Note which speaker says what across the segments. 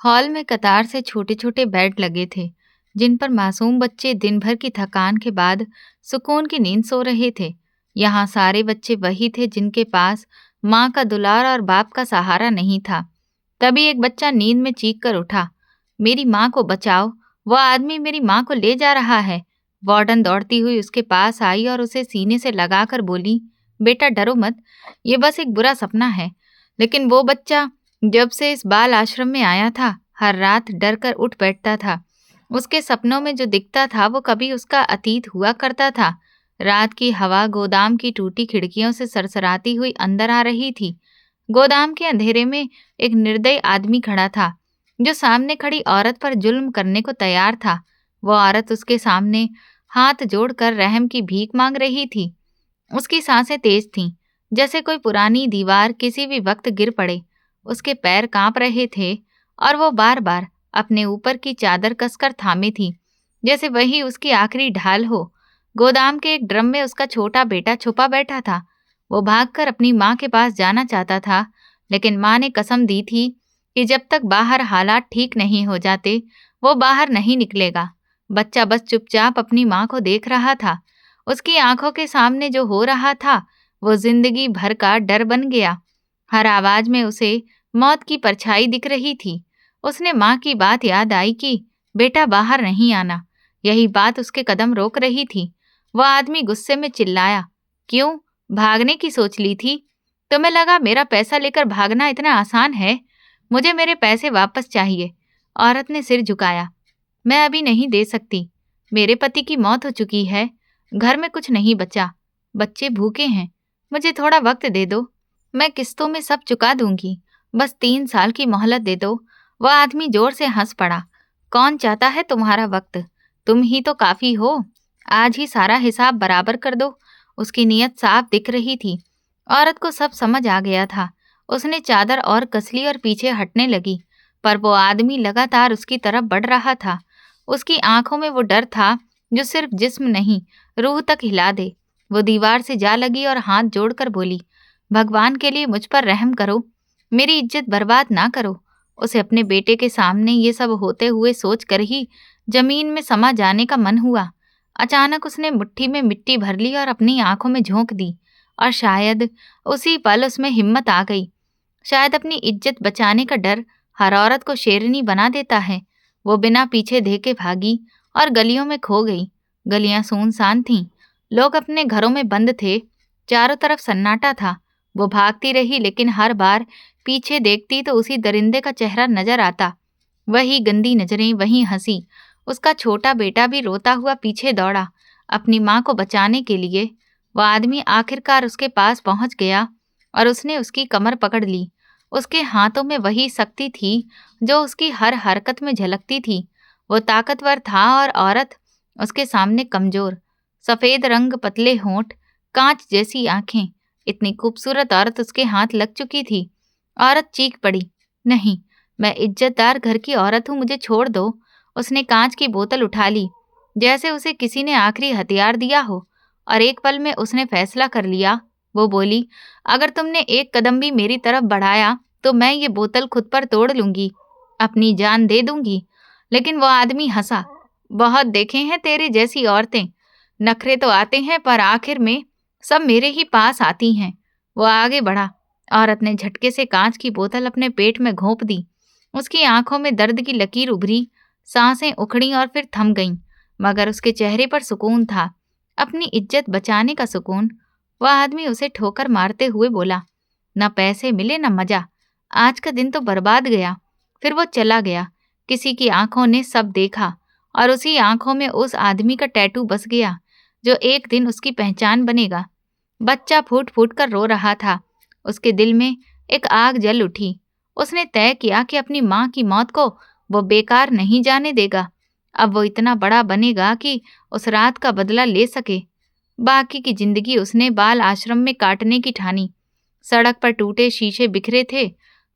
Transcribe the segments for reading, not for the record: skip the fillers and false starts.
Speaker 1: Hall में कतार से छोटे छोटे बेड लगे थे, जिन पर मासूम बच्चे दिन भर की थकान के बाद सुकून की नींद सो रहे थे। यहाँ सारे बच्चे वही थे जिनके पास माँ का दुलार और बाप का सहारा नहीं था। तभी एक बच्चा नींद में चीख कर उठा, मेरी माँ को बचाओ, वह आदमी मेरी माँ को ले जा रहा है। वार्डन दौड़ती हुई उसके पास आई और उसे सीने से लगाकर बोली, बेटा डरो मत, ये बस एक बुरा सपना है। लेकिन वो बच्चा जब से इस बाल आश्रम में आया था, हर रात डर कर उठ बैठता था। उसके सपनों में जो दिखता था वो कभी उसका अतीत हुआ करता था। रात की हवा गोदाम की टूटी खिड़कियों से सरसराती हुई अंदर आ रही थी। गोदाम के अंधेरे में एक निर्दयी आदमी खड़ा था, जो सामने खड़ी औरत पर जुल्म करने को तैयार था। वो औरत उसके सामने हाथ जोड़कर रहम की भीख मांग रही थी। उसकी सांसें तेज थीं, जैसे कोई पुरानी दीवार किसी भी वक्त गिर पड़े। उसके पैर कांप रहे थे और वो बार बार अपने ऊपर की चादर कसकर थामे थी, जैसे वही उसकी आखिरी ढाल हो। गोदाम के एक ड्रम में उसका छोटा बेटा छुपा बैठा था। वो भागकर अपनी माँ के पास जाना चाहता था, लेकिन माँ ने कसम दी थी कि जब तक बाहर हालात ठीक नहीं हो जाते वो बाहर नहीं निकलेगा। बच्चा बस चुपचाप अपनी माँ को देख रहा था। उसकी आंखों के सामने जो हो रहा था वो जिंदगी भर का डर बन गया। हर आवाज में उसे मौत की परछाई दिख रही थी। उसने माँ की बात याद आई कि बेटा बाहर नहीं आना। यही बात उसके कदम रोक रही थी। वह आदमी गुस्से में चिल्लाया, क्यों, भागने की सोच ली थी? तुम्हें लगा मेरा पैसा लेकर भागना इतना आसान है? मुझे मेरे पैसे वापस चाहिए। औरत ने सिर झुकाया, मैं अभी नहीं दे सकती। मेरे पति की मौत हो चुकी है, घर में कुछ नहीं बचा, बच्चे भूखे हैं। मुझे थोड़ा वक्त दे दो, मैं किस्तों में सब चुका दूंगी। बस 3 साल की मोहलत दे दो। वह आदमी जोर से हंस पड़ा, कौन चाहता है तुम्हारा वक्त? तुम ही तो काफी हो। आज ही सारा हिसाब बराबर कर दो। उसकी नीयत साफ दिख रही थी। औरत को सब समझ आ गया था। उसने चादर और कस ली और पीछे हटने लगी, पर वो आदमी लगातार उसकी तरफ बढ़ रहा था। उसकी आंखों में वो डर था जो सिर्फ जिस्म नहीं, रूह तक हिला दे। वो दीवार से जा लगी और हाथ जोड़कर बोली, भगवान के लिए मुझ पर रहम करो, मेरी इज्जत बर्बाद ना करो। उसे अपने बेटे के सामने ये सब होते हुए सोच कर ही जमीन में समा जाने का मन हुआ। अचानक उसने मुट्ठी में मिट्टी भर ली और अपनी आंखों में झोंक दी, और शायद उसी पल उसमें हिम्मत आ गई। शायद अपनी इज्जत बचाने का डर हर औरत को शेरनी बना देता है। वो बिना पीछे देखे भागी और गलियों में खो गई। गलियां सुनसान थीं, लोग अपने घरों में बंद थे, चारों तरफ सन्नाटा था। वो भागती रही, लेकिन हर बार पीछे देखती तो उसी दरिंदे का चेहरा नजर आता। वही गंदी नजरें, वही हंसी। उसका छोटा बेटा भी रोता हुआ पीछे दौड़ा, अपनी माँ को बचाने के लिए। वह आदमी आखिरकार उसके पास पहुंच गया और उसने उसकी कमर पकड़ ली। उसके हाथों में वही शक्ति थी जो उसकी हर हरकत में झलकती थी। वो ताकतवर था और औरत उसके सामने कमजोर। सफेद रंग, पतले होंठ, कांच जैसी आंखें। इतनी खूबसूरत औरत उसके हाथ लग चुकी थी। औरत चीख पड़ी, नहीं, मैं इज्जतदार घर की औरत हूँ, मुझे छोड़ दो। उसने कांच की बोतल उठा ली, जैसे उसे किसी ने आखिरी हथियार दिया हो, और एक पल में उसने फैसला कर लिया। वो बोली, अगर तुमने एक कदम भी मेरी तरफ बढ़ाया तो मैं ये बोतल खुद पर तोड़ लूंगी, अपनी जान दे दूंगी। लेकिन वो आदमी हंसा, बहुत देखे हैं तेरे जैसी औरतें, नखरे तो आते हैं पर आखिर में सब मेरे ही पास आती हैं। वो आगे बढ़ा। औरत ने झटके से कांच की बोतल अपने पेट में घोंप दी। उसकी आंखों में दर्द की लकीर उभरी, सांसें उखड़ी और फिर थम गईं, मगर उसके चेहरे पर सुकून था, अपनी इज्जत बचाने का सुकून। वह आदमी उसे ठोकर मारते हुए बोला, न पैसे मिले न मजा, आज का दिन तो बर्बाद गया। फिर वो चला गया। किसी की आंखों ने सब देखा, और उसी आंखों में उस आदमी का टैटू बस गया जो एक दिन उसकी पहचान बनेगा। बच्चा फूट फूट कर रो रहा था। उसके दिल में एक आग जल उठी। उसने तय किया कि अपनी माँ की मौत को वो बेकार नहीं जाने देगा। अब वो इतना बड़ा बनेगा कि उस रात का बदला ले सके। बाकी की जिंदगी उसने बाल आश्रम में काटने की ठानी। सड़क पर टूटे शीशे बिखरे थे।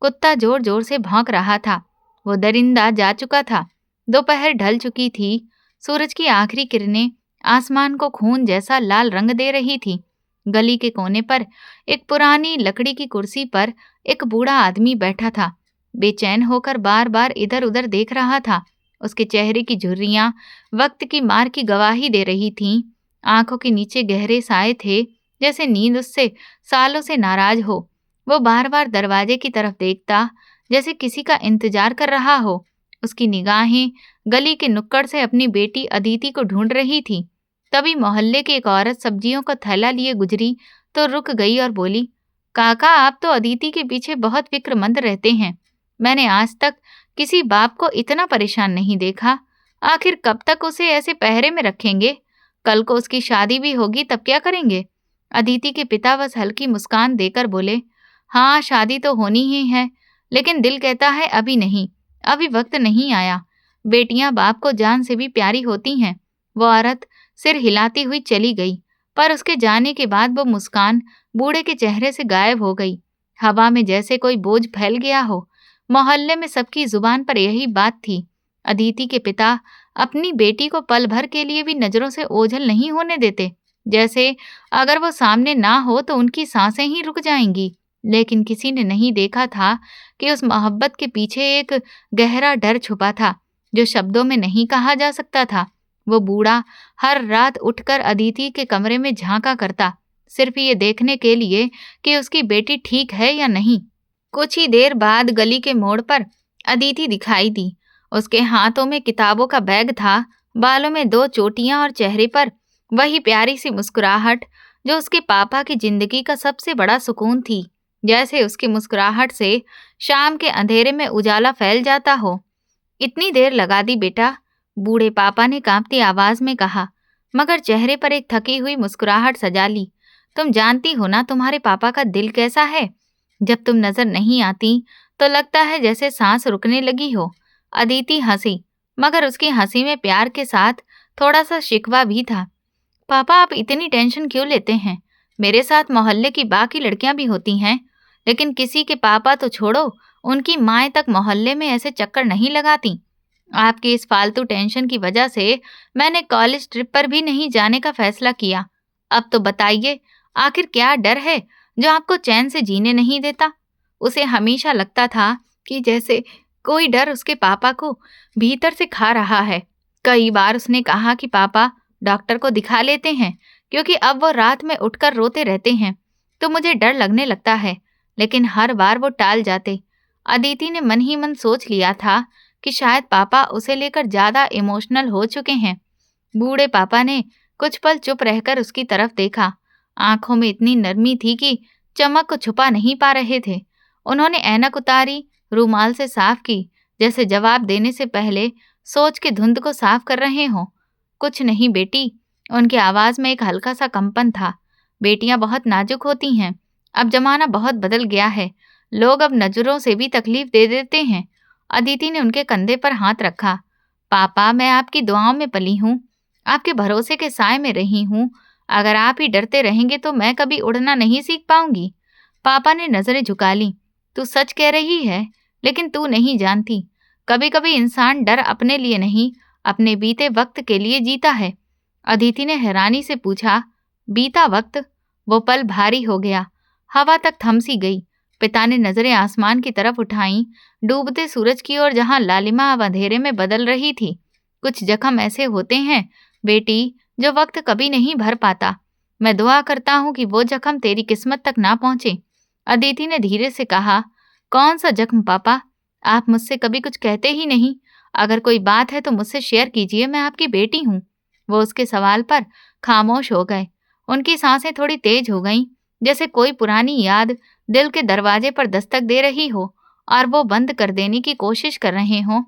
Speaker 1: कुत्ता जोर जोर से भौंक रहा था। वो दरिंदा जा चुका था। दोपहर ढल चुकी थी। सूरज की आखिरी किरणें आसमान को खून जैसा लाल रंग दे रही थी। गली के कोने पर एक पुरानी लकड़ी की कुर्सी पर एक बूढ़ा आदमी बैठा था। बेचैन होकर बार बार इधर उधर देख रहा था। उसके चेहरे की झुर्रियां वक्त की मार की गवाही दे रही थीं। आंखों के नीचे गहरे साए थे, जैसे नींद उससे सालों से नाराज हो। वो बार बार दरवाजे की तरफ देखता, जैसे किसी का इंतजार कर रहा हो। उसकी निगाहें गली के नुक्कड़ से अपनी बेटी अदिति को ढूंढ रही थी। तभी मोहल्ले की एक औरत सब्जियों का थैला लिए गुजरी तो रुक गई और बोली, काका, आप तो अदिति के पीछे बहुत फिक्रमंद रहते हैं। मैंने आज तक किसी बाप को इतना परेशान नहीं देखा। आखिर कब तक उसे ऐसे पहरे में रखेंगे? कल को उसकी शादी भी होगी, तब क्या करेंगे? अदिति के पिता बस हल्की मुस्कान देकर बोले, हाँ, शादी तो होनी ही है, लेकिन दिल कहता है अभी नहीं, अभी वक्त नहीं आया। बेटियां बाप को जान से भी प्यारी होती हैं। वो औरत सिर हिलाती हुई चली गई, पर उसके जाने के बाद वो मुस्कान बूढ़े के चेहरे से गायब हो गई। हवा में जैसे कोई बोझ फैल गया हो। मोहल्ले में सबकी जुबान पर यही बात थी, अदिति के पिता अपनी बेटी को पल भर के लिए भी नजरों से ओझल नहीं होने देते, जैसे अगर वो सामने ना हो तो उनकी सांसें ही रुक जाएंगी। लेकिन किसी ने नहीं देखा था कि उस मोहब्बत के पीछे एक गहरा डर छुपा था, जो शब्दों में नहीं कहा जा सकता था। वो बूढ़ा हर रात उठकर अदिति के कमरे में झांका करता, सिर्फ ये देखने के लिए कि उसकी बेटी ठीक है या नहीं। कुछ ही देर बाद गली के मोड़ पर अदिति दिखाई दी। उसके हाथों में किताबों का बैग था, बालों में 2 चोटियां और चेहरे पर वही प्यारी सी मुस्कुराहट जो उसके पापा की जिंदगी का सबसे बड़ा सुकून थी। जैसे उसकी मुस्कुराहट से शाम के अंधेरे में उजाला फैल जाता हो। इतनी देर लगा दी बेटा, बूढ़े पापा ने कांपती आवाज में कहा, मगर चेहरे पर एक थकी हुई मुस्कुराहट सजा ली। तुम जानती हो ना तुम्हारे पापा का दिल कैसा है। जब तुम नजर नहीं आती तो लगता है जैसे सांस रुकने लगी हो। अदिति हंसी, मगर उसकी हंसी में प्यार के साथ थोड़ा सा शिकवा भी था। पापा, आप इतनी टेंशन क्यों लेते हैं? मेरे साथ मोहल्ले की बाकी लड़कियां भी होती हैं, लेकिन किसी के पापा तो छोड़ो, उनकी माएँ तक मोहल्ले में ऐसे चक्कर नहीं लगाती। आपकी इस फालतू टेंशन की वजह से मैंने कॉलेज ट्रिप पर भी नहीं जाने का फैसला किया। अब तो बताइए, आखिर क्या डर है जो आपको चैन से जीने नहीं देता? उसे हमेशा लगता था कि जैसे कोई डर उसके पापा को भीतर से खा रहा है। कई बार उसने कहा कि पापा, डॉक्टर को दिखा लेते हैं, क्योंकि अब वो रात में उठकर रोते रहते हैं तो मुझे डर लगने लगता है, लेकिन हर बार वो टाल जाते। अदिति ने मन ही मन सोच लिया था कि शायद पापा उसे लेकर ज्यादा इमोशनल हो चुके हैं। बूढ़े पापा ने कुछ पल चुप रहकर उसकी तरफ देखा। आंखों में इतनी नरमी थी कि चमक को छुपा नहीं पा रहे थे। उन्होंने ऐनक उतारी, रूमाल से साफ की, जैसे जवाब देने से पहले सोच के धुंध को साफ कर रहे हों। कुछ नहीं बेटी, उनकी आवाज में एक हल्का सा कंपन था। बेटियां बहुत नाजुक होती हैं। अब जमाना बहुत बदल गया है, लोग अब नजरों से भी तकलीफ दे देते हैं। अदिति ने उनके कंधे पर हाथ रखा। पापा, मैं आपकी दुआओं में पली हूँ, आपके भरोसे के साए में रही हूँ। अगर आप ही डरते रहेंगे तो मैं कभी उड़ना नहीं सीख पाऊंगी। पापा ने नजरें झुका ली। तू सच कह रही है, लेकिन तू नहीं जानती, कभी कभी इंसान डर अपने लिए नहीं, अपने बीते वक्त के लिए जीता है। अदिति ने हैरानी से पूछा, बीता वक्त? वो पल भारी हो गया, हवा तक थम सी गई। पिता ने नजरें आसमान की तरफ उठाई, डूबते सूरज की ओर, जहां लालिमा अब अंधेरे में बदल रही थी। कुछ जख्म ऐसे होते हैं बेटी, जो वक्त कभी नहीं भर पाता। मैं दुआ करता हूँ कि वो जख्म तेरी किस्मत तक ना पहुंचे। अदिति ने धीरे से कहा, कौन सा जख्म पापा? आप मुझसे कभी कुछ कहते ही नहीं। अगर कोई बात है तो मुझसे शेयर कीजिए, मैं आपकी बेटी हूँ। वो उसके सवाल पर खामोश हो गए। उनकी सांसें थोड़ी तेज हो गईं, जैसे कोई पुरानी याद दिल के दरवाजे पर दस्तक दे रही हो और वो बंद कर देने की कोशिश कर रहे हों।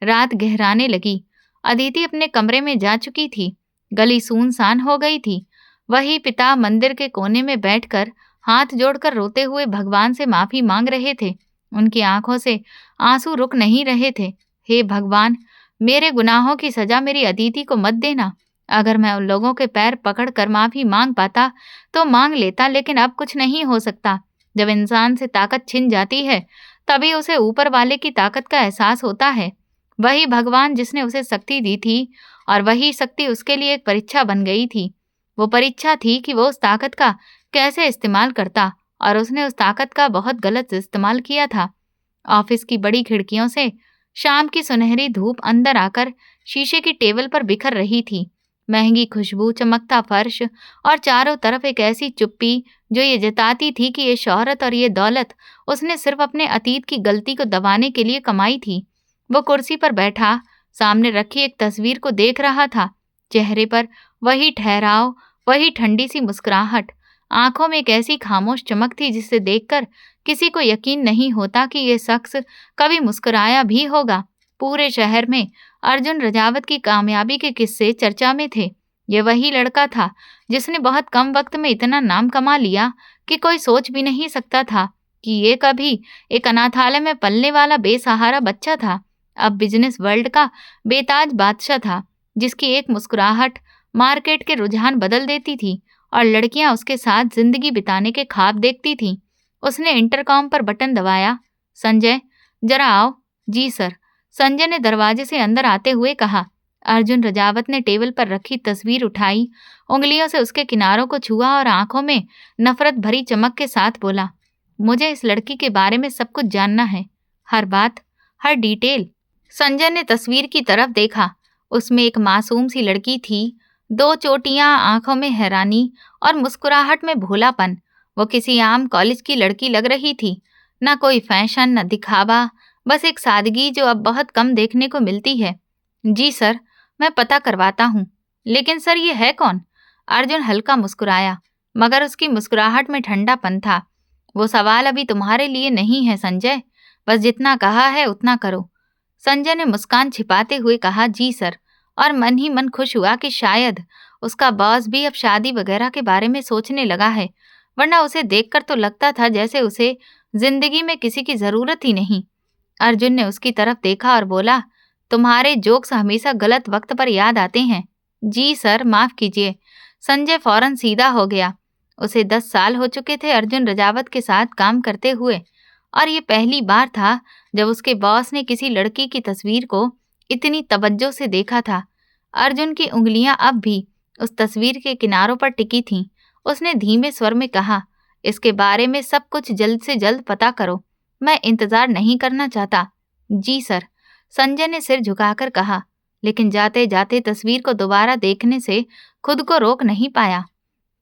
Speaker 1: रात गहराने लगी। अदिति अपने कमरे में जा चुकी थी। गली सुनसान हो गई थी। वही पिता मंदिर के कोने में बैठकर हाथ जोड़कर रोते हुए भगवान से माफी मांग रहे थे। उनकी आंखों से आंसू रुक नहीं रहे थे। हे भगवान, मेरे गुनाहों की सजा मेरी अदिति को मत देना। अगर मैं उन लोगों के पैर पकड़कर माफी मांग पाता तो मांग लेता, लेकिन अब कुछ नहीं हो सकता। जब इंसान से ताकत छिन जाती है, तभी उसे ऊपर वाले की ताकत का एहसास होता है। वही भगवान जिसने उसे शक्ति दी थी, और वही शक्ति उसके लिए एक परीक्षा बन गई थी। वो परीक्षा थी कि वो उस ताकत का कैसे इस्तेमाल करता, और उसने उस ताकत का बहुत गलत इस्तेमाल किया था। ऑफिस की बड़ी खिड़कियों से शाम की सुनहरी धूप अंदर आकर शीशे की टेबल पर बिखर रही थी। महंगी खुशबू, चमकता फर्श और चारों तरफ एक ऐसी चुप्पी जो ये जताती थी कि ये शोहरत और ये दौलत उसने सिर्फ अपने अतीत की गलती को दबाने के लिए कमाई थी। वो कुर्सी पर बैठा सामने रखी एक तस्वीर को देख रहा था। चेहरे पर वही ठहराव, वही ठंडी सी मुस्कुराहट, आंखों में एक ऐसी खामोश चमक थी जिसे देखकर किसी को यकीन नहीं होता कि ये शख्स कभी मुस्कुराया भी होगा। पूरे शहर में अर्जुन रजावत की कामयाबी के किस्से चर्चा में थे। ये वही लड़का था जिसने बहुत कम वक्त में इतना नाम कमा लिया कि कोई सोच भी नहीं सकता था कि ये कभी एक अनाथालय में पलने वाला बेसहारा बच्चा था। अब बिजनेस वर्ल्ड का बेताज बादशाह था, जिसकी एक मुस्कुराहट मार्केट के रुझान बदल देती थी और लड़कियां उसके साथ जिंदगी बिताने के ख्वाब देखती थीं। उसने इंटरकॉम पर बटन दबाया। संजय, जरा आओ। जी सर, संजय ने दरवाजे से अंदर आते हुए कहा। अर्जुन रजावत ने टेबल पर रखी तस्वीर उठाई, उंगलियों से उसके किनारों को छुआ और आंखों में नफरत भरी चमक के साथ बोला, मुझे इस लड़की के बारे में सब कुछ जानना है, हर बात, हर डिटेल। संजय ने तस्वीर की तरफ देखा। उसमें एक मासूम सी लड़की थी, 2 चोटियां, आंखों में हैरानी और मुस्कुराहट में भोलापन। वो किसी आम कॉलेज की लड़की लग रही थी। न कोई फैशन, न दिखावा, बस एक सादगी जो अब बहुत कम देखने को मिलती है। जी सर, मैं पता करवाता हूँ। लेकिन सर, ये है कौन? अर्जुन हल्का मुस्कुराया, मगर उसकी मुस्कुराहट में ठंडापन था। वो सवाल अभी तुम्हारे लिए नहीं है संजय, बस जितना कहा है उतना करो। संजय ने मुस्कान छिपाते हुए कहा, जी सर, और मन ही मन खुश हुआ कि शायद उसका बॉस भी अब शादी वगैरह के बारे में सोचने लगा है, वरना उसे देखकर तो लगता था जैसे उसे जिंदगी में किसी की जरूरत ही नहीं। अर्जुन ने उसकी तरफ देखा और बोला, तुम्हारे जोक्स हमेशा गलत वक्त पर याद आते हैं। जी सर, माफ कीजिए। संजय फौरन सीधा हो गया। उसे 10 साल हो चुके थे अर्जुन रजावत के साथ काम करते हुए, और ये पहली बार था जब उसके बॉस ने किसी लड़की की तस्वीर को इतनी तवज्जो से देखा था। अर्जुन की उंगलियां अब भी उस तस्वीर के किनारों पर टिकी थीं। उसने धीमे स्वर में कहा, इसके बारे में सब कुछ जल्द से जल्द पता करो, मैं इंतजार नहीं करना चाहता। जी सर, संजय ने सिर झुकाकर कहा, लेकिन जाते जाते तस्वीर को दोबारा देखने से खुद को रोक नहीं पाया।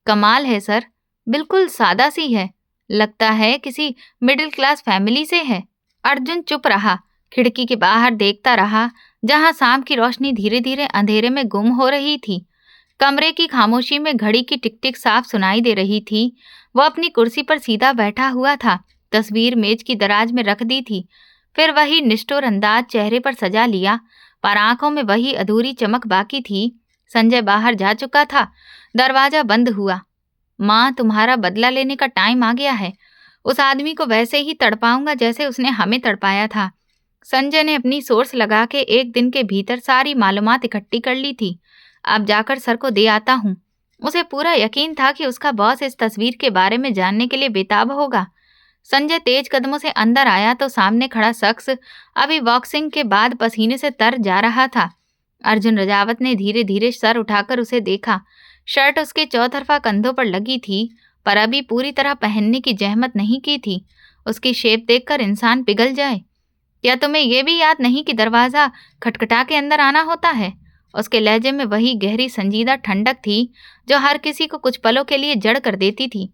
Speaker 1: कमाल है सर, बिल्कुल सादा सी है, लगता है किसी मिडिल क्लास फैमिली से है। अर्जुन चुप रहा, खिड़की के बाहर देखता रहा, जहां शाम की रोशनी धीरे धीरे अंधेरे में गुम हो रही थी। कमरे की खामोशी में घड़ी की टिक टिक साफ सुनाई दे रही थी। वो अपनी कुर्सी पर सीधा बैठा हुआ था, तस्वीर मेज की दराज में रख दी थी, फिर वही निष्ठुर अंदाज चेहरे पर सजा लिया, पर आंखों में वही अधूरी चमक बाकी थी। संजय बाहर जा चुका था। दरवाजा बंद हुआ। माँ, तुम्हारा बदला लेने का टाइम आ गया है। उस आदमी को वैसे ही तड़पाऊंगा जैसे उसने हमें तड़पाया था। संजय ने अपनी सोर्स लगा के 1 दिन के भीतर सारी मालूमात इकट्ठी कर ली थी। अब जाकर सर को दे आता हूँ। उसे पूरा यकीन था कि उसका बॉस इस तस्वीर के बारे में जानने के लिए बेताब होगा। संजय तेज कदमों से अंदर आया तो सामने खड़ा शख्स अभी बॉक्सिंग के बाद पसीने से तर जा रहा था। अर्जुन रजावत ने धीरे धीरे सर उठाकर उसे देखा। शर्ट उसके चौतरफा कंधों पर लगी थी, पर अभी पूरी तरह पहनने की जहमत नहीं की थी। उसकी शेप देखकर इंसान पिघल जाए। क्या तुम्हें यह भी याद नहीं कि दरवाजा खटखटा के अंदर आना होता है? उसके लहजे में वही गहरी संजीदा ठंडक थी जो हर किसी को कुछ पलों के लिए जड़ कर देती थी।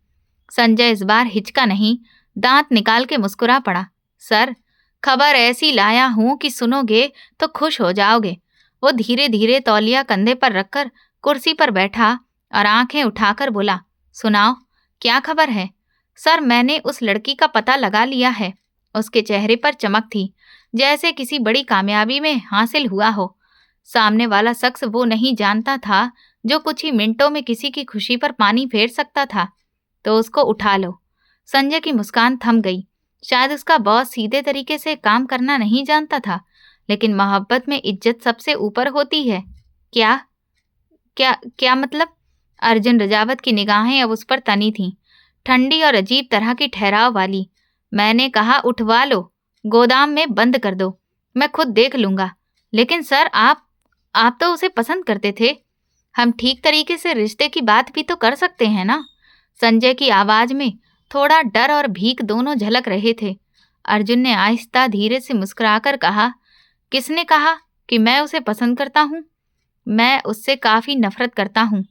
Speaker 1: संजय इस बार हिचका नहीं, दांत निकाल के मुस्कुरा पड़ा। सर, खबर ऐसी लाया हूं कि सुनोगे तो खुश हो जाओगे। वो धीरे धीरे तौलिया कंधे पर रखकर कुर्सी पर बैठा और आंखें उठाकर बोला, सुनाओ, क्या खबर है? सर, मैंने उस लड़की का पता लगा लिया है। उसके चेहरे पर चमक थी, जैसे किसी बड़ी कामयाबी में हासिल हुआ हो। सामने वाला शख्स वो नहीं जानता था जो कुछ ही मिनटों में किसी की खुशी पर पानी फेर सकता था। तो उसको उठा लो। संजय की मुस्कान थम गई। शायद उसका बॉस सीधे तरीके से काम करना नहीं जानता था, लेकिन मोहब्बत में इज्जत सबसे ऊपर होती है। क्या क्या क्या मतलब? अर्जुन रजावत की निगाहें अब उस पर तनी थीं, ठंडी और अजीब तरह की ठहराव वाली। मैंने कहा उठवा लो, गोदाम में बंद कर दो, मैं खुद देख लूंगा। लेकिन सर, आप तो उसे पसंद करते थे। हम ठीक तरीके से रिश्ते की बात भी तो कर सकते हैं ना? संजय की आवाज में थोड़ा डर और भीख दोनों झलक रहे थे। अर्जुन ने आहिस्ता धीरे से मुस्कुराकर कहा, किसने कहा कि मैं उसे पसंद करता हूँ? मैं उससे काफी नफरत करता हूँ।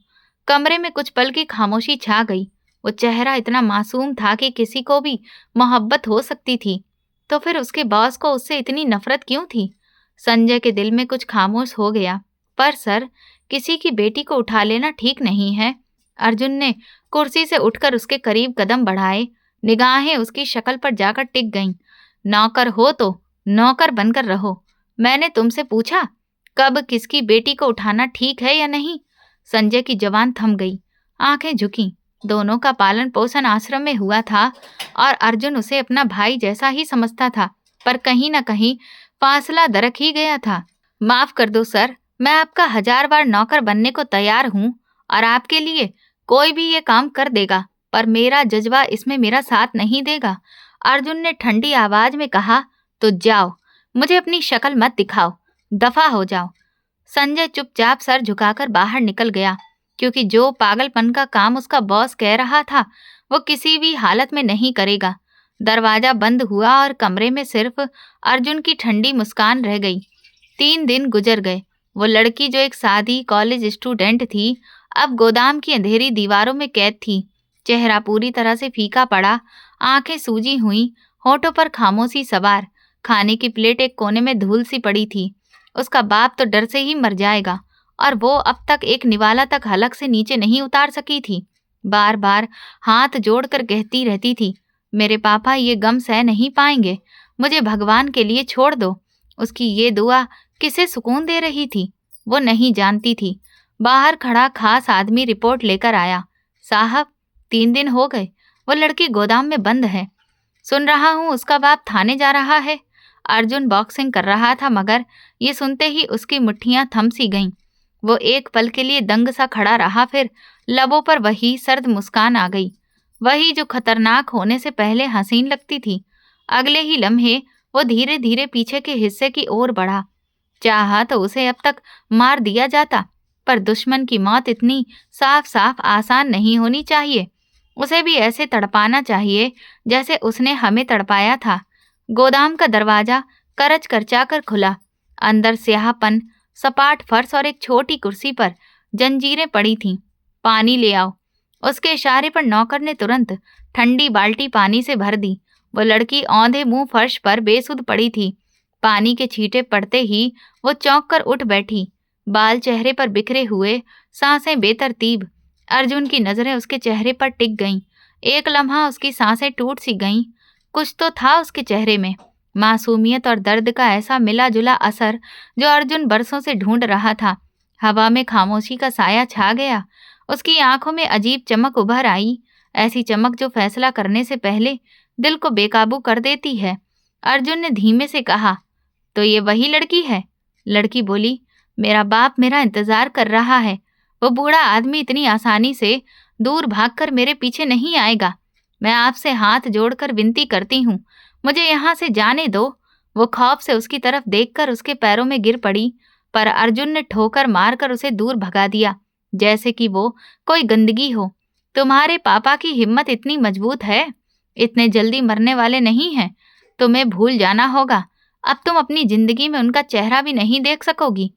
Speaker 1: कमरे में कुछ पल की खामोशी छा गई। वो चेहरा इतना मासूम था कि किसी को भी मोहब्बत हो सकती थी, तो फिर उसके बॉस को उससे इतनी नफरत क्यों थी? संजय के दिल में कुछ खामोश हो गया। पर सर, किसी की बेटी को उठा लेना ठीक नहीं है। अर्जुन ने कुर्सी से उठकर उसके करीब कदम बढ़ाए। निगाहें उसकी शक्ल पर जाकर टिक गईं। नौकर हो तो नौकर बनकर रहो। मैंने तुमसे पूछा कब किसकी बेटी को उठाना ठीक है या नहीं? संजय की जबान थम गई, आंखें झुकी। दोनों का पालन पोषण आश्रम में हुआ था और अर्जुन उसे अपना भाई जैसा ही समझता था, पर कहीं न कहीं फासला दरक ही गया था। माफ कर दो सर, मैं आपका 1000 बार नौकर बनने को तैयार हूँ और आपके लिए कोई भी ये काम कर देगा, पर मेरा जज्बा इसमें मेरा साथ नहीं देगा। अर्जुन ने ठंडी आवाज में कहा, तो जाओ, मुझे अपनी शक्ल मत दिखाओ, दफा हो जाओ। संजय चुपचाप सर झुकाकर बाहर निकल गया, क्योंकि जो पागलपन का काम उसका बॉस कह रहा था वो किसी भी हालत में नहीं करेगा। दरवाजा बंद हुआ और कमरे में सिर्फ अर्जुन की ठंडी मुस्कान रह गई। 3 दिन गुजर गए। वो लड़की जो एक सादी कॉलेज स्टूडेंट थी, अब गोदाम की अंधेरी दीवारों में कैद थी। चेहरा पूरी तरह से फीका पड़ा, आंखें सूजी हुई, होठों पर खामोशी सवार। खाने की प्लेट एक कोने में धूल सी पड़ी थी। उसका बाप तो डर से ही मर जाएगा और वो अब तक एक निवाला तक हलक से नीचे नहीं उतार सकी थी। बार बार हाथ जोड़कर कहती रहती थी, मेरे पापा ये गम सह नहीं पाएंगे, मुझे भगवान के लिए छोड़ दो। उसकी ये दुआ किसे सुकून दे रही थी वो नहीं जानती थी। बाहर खड़ा खास आदमी रिपोर्ट लेकर आया, साहब 3 दिन हो गए, वो लड़की गोदाम में बंद है। सुन रहा हूँ उसका बाप थाने जा रहा है। अर्जुन बॉक्सिंग कर रहा था, मगर ये सुनते ही उसकी मुट्ठियां थम सी गईं। वो एक पल के लिए दंग सा खड़ा रहा, फिर लबों पर वही सर्द मुस्कान आ गई, वही जो खतरनाक होने से पहले हसीन लगती थी। अगले ही लम्हे वो धीरे धीरे पीछे के हिस्से की ओर बढ़ा। चाहा तो उसे अब तक मार दिया जाता, पर दुश्मन की मौत इतनी साफ साफ आसान नहीं होनी चाहिए। उसे भी ऐसे तड़पाना चाहिए जैसे उसने हमें तड़पाया था। गोदाम का दरवाजा करच करचाकर खुला। अंदर स्याहपन, सपाट फर्श और एक छोटी कुर्सी पर जंजीरें पड़ी थीं। पानी ले आओ। उसके इशारे पर नौकर ने तुरंत ठंडी बाल्टी पानी से भर दी। वो लड़की औंधे मुंह फर्श पर बेसुध पड़ी थी। पानी के छींटे पड़ते ही वो चौंक कर उठ बैठी, बाल चेहरे पर बिखरे हुए, सांसें बेतरतीब। अर्जुन की नजरें उसके चेहरे पर टिक गईं। एक लम्हा उसकी सांसें टूट सी गईं। कुछ तो था उसके चेहरे में, मासूमियत और दर्द का ऐसा मिला जुला असर जो अर्जुन बरसों से ढूंढ रहा था। हवा में खामोशी का साया छा गया। उसकी आंखों में अजीब चमक उभर आई, ऐसी चमक जो फैसला करने से पहले दिल को बेकाबू कर देती है। अर्जुन ने धीमे से कहा, तो ये वही लड़की है? लड़की बोली, मेरा बाप मेरा इंतजार कर रहा है। वो बूढ़ा आदमी इतनी आसानी से दूर भागकर मेरे पीछे नहीं आएगा। मैं आपसे हाथ जोड़कर विनती करती हूँ, मुझे यहाँ से जाने दो। वो खौफ से उसकी तरफ देखकर उसके पैरों में गिर पड़ी, पर अर्जुन ने ठोकर मारकर उसे दूर भगा दिया, जैसे कि वो कोई गंदगी हो। तुम्हारे पापा की हिम्मत इतनी मजबूत है, इतने जल्दी मरने वाले नहीं हैं। तुम्हें भूल जाना होगा। अब तुम अपनी जिंदगी में उनका चेहरा भी नहीं देख सकोगी।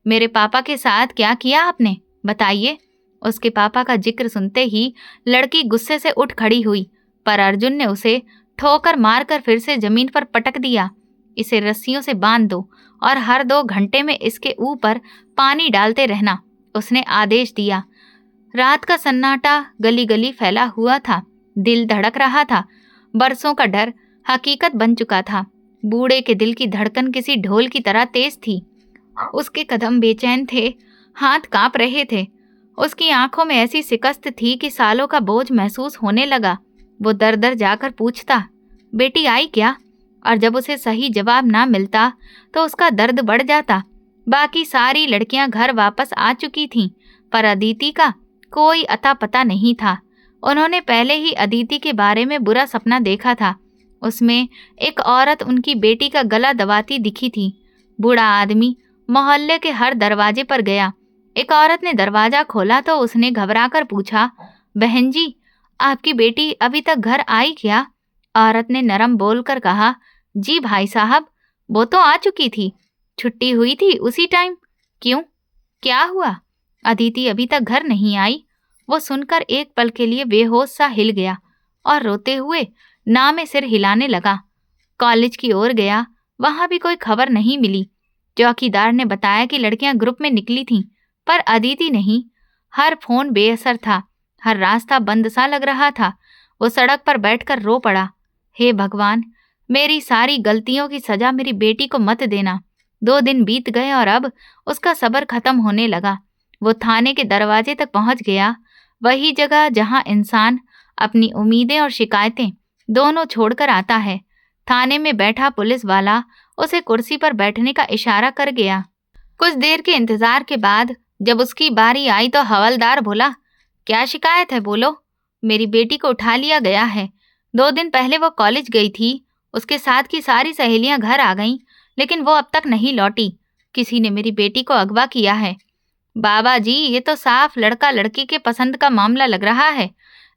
Speaker 1: मेरे पापा के साथ क्या किया आपने, बताइए। उसके पापा का जिक्र सुनते ही लड़की गुस्से से उठ खड़ी हुई, पर अर्जुन ने उसे ठोकर मारकर फिर से जमीन पर पटक दिया। इसे रस्सियों से बांध दो और हर 2 घंटे में इसके ऊपर पानी डालते रहना, उसने आदेश दिया। रात का सन्नाटा गली गली फैला हुआ था। दिल धड़क रहा था। बरसों का डर हकीकत बन चुका था। बूढ़े के दिल की धड़कन किसी ढोल की तरह तेज थी। उसके कदम बेचैन थे, हाथ कांप रहे थे। उसकी आंखों में ऐसी शिकस्त थी कि सालों का बोझ महसूस होने लगा। वो दर दर जाकर पूछता, बेटी आई क्या? और जब उसे सही जवाब ना मिलता तो उसका दर्द बढ़ जाता। बाकी सारी लड़कियां घर वापस आ चुकी थीं, पर अदिति का कोई अता पता नहीं था। उन्होंने पहले ही अदिति के बारे में बुरा सपना देखा था। उसमें एक औरत उनकी बेटी का गला दबाती दिखी थी। बूढ़ा आदमी मोहल्ले के हर दरवाजे पर गया। एक औरत ने दरवाजा खोला तो उसने घबराकर पूछा, बहन जी, आपकी बेटी अभी तक घर आई क्या? औरत ने नरम बोलकर कहा, जी भाई साहब, वो तो आ चुकी थी, छुट्टी हुई थी उसी टाइम। क्यों, क्या हुआ? अदिति अभी तक घर नहीं आई। वो सुनकर एक पल के लिए बेहोश सा हिल गया और रोते हुए ना में सिर हिलाने लगा। कॉलेज की ओर गया, वहां भी कोई खबर नहीं मिली। चौकीदार ने बताया कि लड़कियां ग्रुप में निकली थीं, पर अदिति नहीं। हर फोन बेअसर था, हर रास्ता बंद सा लग रहा था। वो सड़क पर बैठकर रो पड़ा, हे भगवान, मेरी सारी गलतियों की सजा मेरी बेटी को मत देना। 2 दिन बीत गए और अब उसका सब्र खत्म होने लगा। वो थाने के दरवाजे तक पहुंच गया, वही जगह जहां इंसान अपनी उम्मीदें और शिकायतें दोनों छोड़कर आता है। थाने में बैठा पुलिस वाला उसे कुर्सी पर बैठने का इशारा कर गया। कुछ देर के इंतजार के बाद जब उसकी बारी आई तो हवलदार बोला, क्या शिकायत है, बोलो। मेरी बेटी को उठा लिया गया है। 2 दिन पहले वो कॉलेज गई थी, उसके साथ की सारी सहेलियां घर आ गईं, लेकिन वो अब तक नहीं लौटी। किसी ने मेरी बेटी को अगवा किया है। बाबा जी, ये तो साफ लड़का लड़की के पसंद का मामला लग रहा है।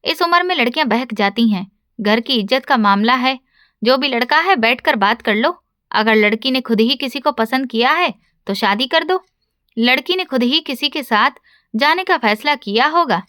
Speaker 1: इस उम्र में लड़कियां बहक जाती हैं। घर की इज्जत का मामला है। जो भी लड़का है बैठकर बात कर लो। अगर लड़की ने खुद ही किसी को पसंद किया है तो शादी कर दो। लड़की ने खुद ही किसी के साथ जाने का फैसला किया होगा।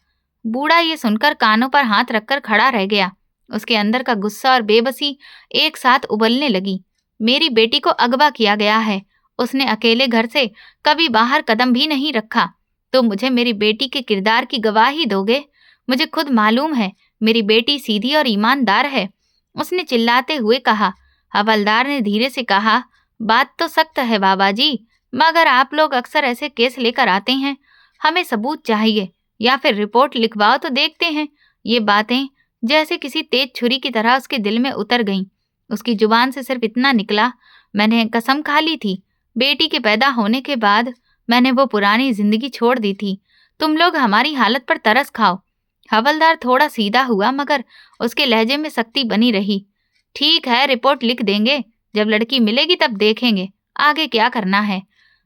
Speaker 1: बूढ़ा ये सुनकर कानों पर हाथ रखकर खड़ा रह गया। उसके अंदर का गुस्सा और बेबसी एक साथ उबलने लगी। मेरी बेटी को अगवा किया गया है। उसने अकेले घर से कभी बाहर कदम भी नहीं रखा। तो मुझे मेरी बेटी के किरदार की गवाही दोगे? मुझे खुद मालूम है मेरी बेटी सीधी और ईमानदार है, उसने चिल्लाते हुए कहा। हवलदार ने धीरे से कहा, बात तो सख्त है बाबा जी, मगर आप लोग अक्सर ऐसे केस लेकर आते हैं। हमें सबूत चाहिए या फिर रिपोर्ट लिखवाओ तो देखते हैं। ये बातें जैसे किसी तेज छुरी की तरह उसके दिल में उतर गईं। उसकी जुबान से सिर्फ इतना निकला, मैंने कसम खा ली थी, बेटी के पैदा होने के बाद मैंने वो पुरानी जिंदगी छोड़ दी थी। तुम लोग हमारी हालत पर तरस खाओ। हवलदार थोड़ा सीधा हुआ, मगर उसके लहजे में सख्ती बनी रही। ठीक है, रिपोर्ट लिख देंगे। जब लड़की मिलेगी तब देखेंगे आगे क्या करना है।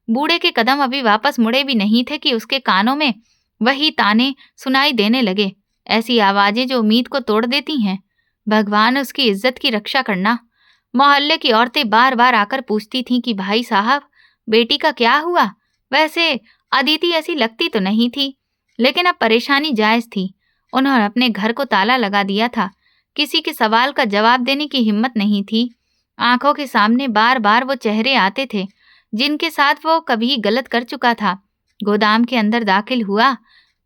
Speaker 1: बूढ़े के कदम अभी वापस मुड़े भी नहीं थे कि उसके कानों में वही ताने सुनाई देने लगे, ऐसी आवाजें जो उम्मीद को तोड़ देती हैं। भगवान, उसकी इज्जत की रक्षा करना। मोहल्ले की औरतें बार बार आकर पूछती थीं कि भाई साहब, बेटी का क्या हुआ? वैसे अदिति ऐसी लगती तो नहीं थी, लेकिन अब परेशानी जायज थी। उन्होंने अपने घर को ताला लगा दिया था। किसी के सवाल का जवाब देने की हिम्मत नहीं थी। आंखों के सामने बार बार वो चेहरे आते थे जिनके साथ वो कभी गलत कर चुका था। गोदाम के अंदर दाखिल हुआ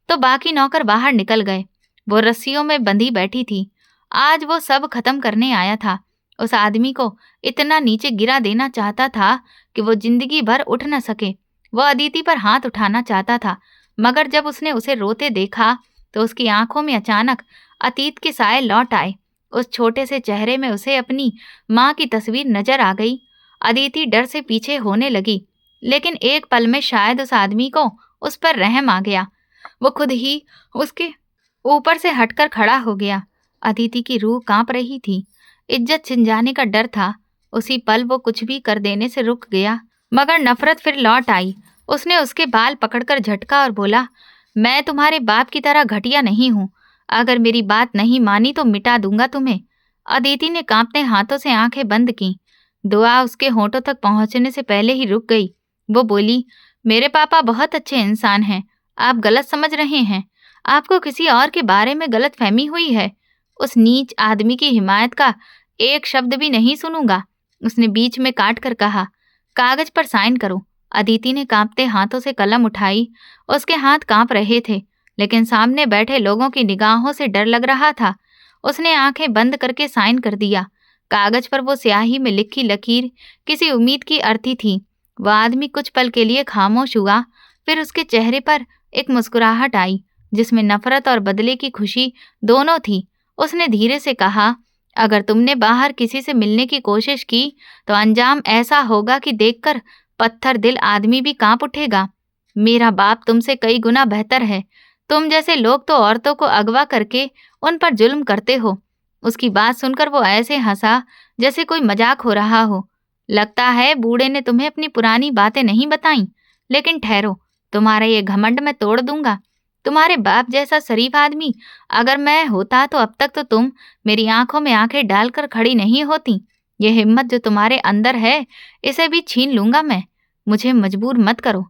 Speaker 1: तो बाकी नौकर बाहर निकल गए। वो रस्सियों में बंधी बैठी थी। आज वो सब खत्म करने आया था। उस आदमी को इतना नीचे गिरा देना चाहता था कि वो जिंदगी भर उठ न सके। वो अदिति पर हाथ उठाना चाहता था, मगर जब उसने उसे रोते देखा तो उसकी आंखों में अचानक अतीत के साए लौट आए। उस छोटे से चेहरे में उसे अपनी माँ की तस्वीर नजर आ गई। अदिति डर से पीछे होने लगी, लेकिन एक पल में शायद उस आदमी को उस पर रहम आ गया। वो खुद ही उसके ऊपर से हटकर खड़ा हो गया। अदिति की रूह कांप रही थी। इज्जत छिन जाने का डर था। उसी पल वो कुछ भी कर देने से रुक गया, मगर नफरत फिर लौट आई। उसने उसके बाल पकड़कर झटका और बोला, मैं तुम्हारे बाप की तरह घटिया नहीं हूँ। अगर मेरी बात नहीं मानी तो मिटा दूंगा तुम्हें। अदिति ने कांपते हाथों से आंखें बंद की। दुआ उसके होठों तक पहुंचने से पहले ही रुक गई। वो बोली, मेरे पापा बहुत अच्छे इंसान हैं। आप गलत समझ रहे हैं। आपको किसी और के बारे में गलत फहमी हुई है। उस नीच आदमी की हिमायत का एक शब्द भी नहीं सुनूंगा, उसने बीच में काट कर कहा। कागज पर साइन करो। अदिति ने कांपते हाथों से कलम उठाई। उसके हाथ कांप रहे थे, लेकिन सामने बैठे लोगों की निगाहों से डर लग रहा था। उसने आंखें बंद करके साइन कर दिया। कागज पर वो स्याही में लिखी लकीर किसी उम्मीद की अर्थी थी। वह आदमी कुछ पल के लिए खामोश हुआ, फिर उसके चेहरे पर एक मुस्कुराहट आई जिसमें नफरत और बदले की खुशी दोनों थी। उसने धीरे से कहा, अगर तुमने बाहर किसी से मिलने की कोशिश की तो अंजाम ऐसा होगा कि देखकर पत्थर दिल आदमी भी कांप उठेगा। मेरा बाप तुमसे कई गुना बेहतर है। तुम जैसे लोग तो औरतों को अगवा करके उन पर जुल्म करते हो। उसकी बात सुनकर वो ऐसे हंसा जैसे कोई मजाक हो रहा हो। लगता है बूढ़े ने तुम्हें अपनी पुरानी बातें नहीं बताईं, लेकिन ठहरो, तुम्हारा ये घमंड मैं तोड़ दूंगा। तुम्हारे बाप जैसा शरीफ आदमी अगर मैं होता तो अब तक तो तुम मेरी आंखों में आंखें डालकर खड़ी नहीं होती। ये हिम्मत जो तुम्हारे अंदर है, इसे भी छीन लूंगा मैं। मुझे मजबूर मत करो।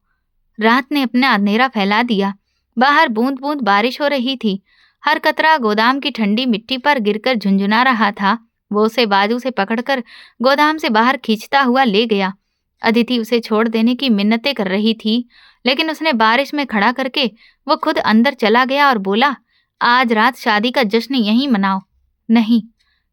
Speaker 1: रात ने अपना अंधेरा फैला दिया। बाहर बूंद बूंद बारिश हो रही थी। हर कतरा गोदाम की ठंडी मिट्टी पर गिरकर झुंझुना रहा था। वो उसे बाजू से पकड़कर गोदाम से बाहर खींचता हुआ ले गया। अदिति उसे छोड़ देने की मिन्नतें कर रही थी, लेकिन उसने बारिश में खड़ा करके वो खुद अंदर चला गया और बोला, आज रात शादी का जश्न यहीं मनाओ। नहीं,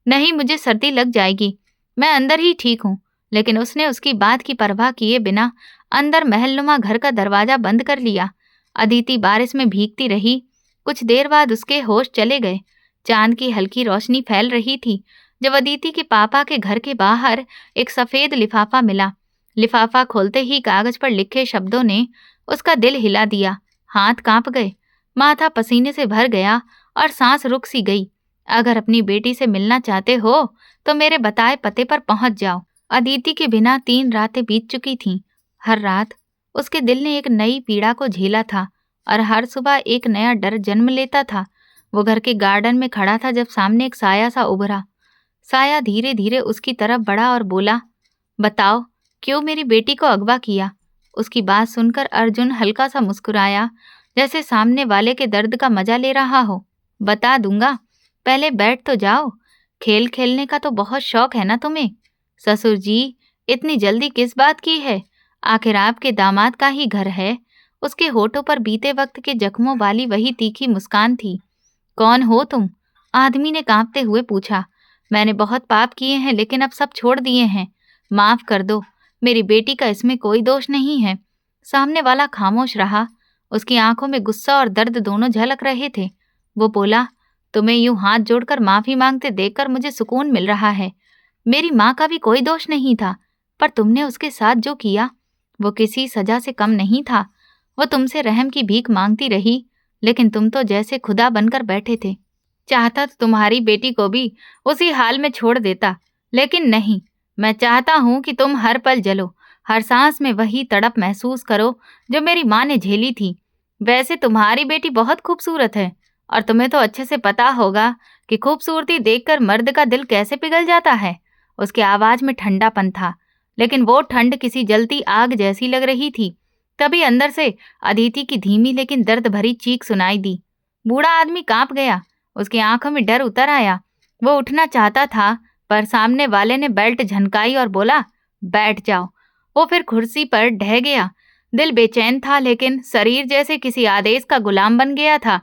Speaker 1: नहीं, मुझे सर्दी लग जाएगी, मैं अंदर ही ठीक हूँ। लेकिन उसने उसकी बात की परवाह किए बिना अंदर महलनुमा घर का दरवाजा बंद कर लिया। अदिति बारिश में भीगती रही। कुछ देर बाद उसके होश चले गए। चांद की हल्की रोशनी फैल रही थी जब अदिति के पापा के घर के बाहर एक सफेद लिफाफा मिला। लिफाफा खोलते ही कागज पर लिखे शब्दों ने उसका दिल हिला दिया। हाथ कांप गए, माथा पसीने से भर गया और सांस रुक सी गई। अगर अपनी बेटी से मिलना चाहते हो तो मेरे बताए पते पर पहुंच जाओ। अदिति के बिना 3 रातें बीत चुकी थीं। हर रात उसके दिल ने एक नई पीड़ा को झेला था और हर सुबह एक नया डर जन्म लेता था। वो घर के गार्डन में खड़ा था जब सामने एक साया सा उभरा। साया धीरे धीरे उसकी तरफ बढ़ा और बोला, बताओ क्यों मेरी बेटी को अगवा किया? उसकी बात सुनकर अर्जुन हल्का सा मुस्कुराया, जैसे सामने वाले के दर्द का मजा ले रहा हो। बता दूंगा, पहले बैठ तो जाओ। खेल खेलने का तो बहुत शौक है ना तुम्हें? ससुर जी, इतनी जल्दी किस बात की है? आखिर आपके दामाद का ही घर है। उसके होठों पर बीते वक्त के जख्मों वाली वही तीखी मुस्कान थी। कौन हो तुम? आदमी ने कांपते हुए पूछा। मैंने बहुत पाप किए हैं, लेकिन अब सब छोड़ दिए हैं। माफ कर दो, मेरी बेटी का इसमें कोई दोष नहीं है। सामने वाला खामोश रहा। उसकी आंखों में गुस्सा और दर्द दोनों झलक रहे थे। वो बोला, तुम्हें यूं हाथ जोड़कर माफी मांगते देखकर मुझे सुकून मिल रहा है। मेरी माँ का भी कोई दोष नहीं था, पर तुमने उसके साथ जो किया वो किसी सजा से कम नहीं था। वो तुमसे रहम की भीख मांगती रही, लेकिन तुम तो जैसे खुदा बनकर बैठे थे। चाहता तो तुम्हारी बेटी को भी उसी हाल में छोड़ देता, लेकिन नहीं। मैं चाहता हूँ कि तुम हर पल जलो, हर सांस में वही तड़प महसूस करो जो मेरी माँ ने झेली थी। वैसे तुम्हारी बेटी बहुत खूबसूरत है, और तुम्हें तो अच्छे से पता होगा कि खूबसूरती देखकर मर्द का दिल कैसे पिघल जाता है। उसकी आवाज में ठंडापन था, लेकिन वो ठंड किसी जलती आग जैसी लग रही थी। तभी अंदर से अदिति की धीमी लेकिन दर्द भरी चीख सुनाई दी। बूढ़ा आदमी कांप गया। उसकी आंखों में डर उतर आया। वो उठना चाहता था, पर सामने वाले ने बेल्ट झनकाई और बोला, बैठ जाओ। वो फिर कुर्सी पर ढह गया। दिल बेचैन था, लेकिन शरीर जैसे किसी आदेश का गुलाम बन गया था।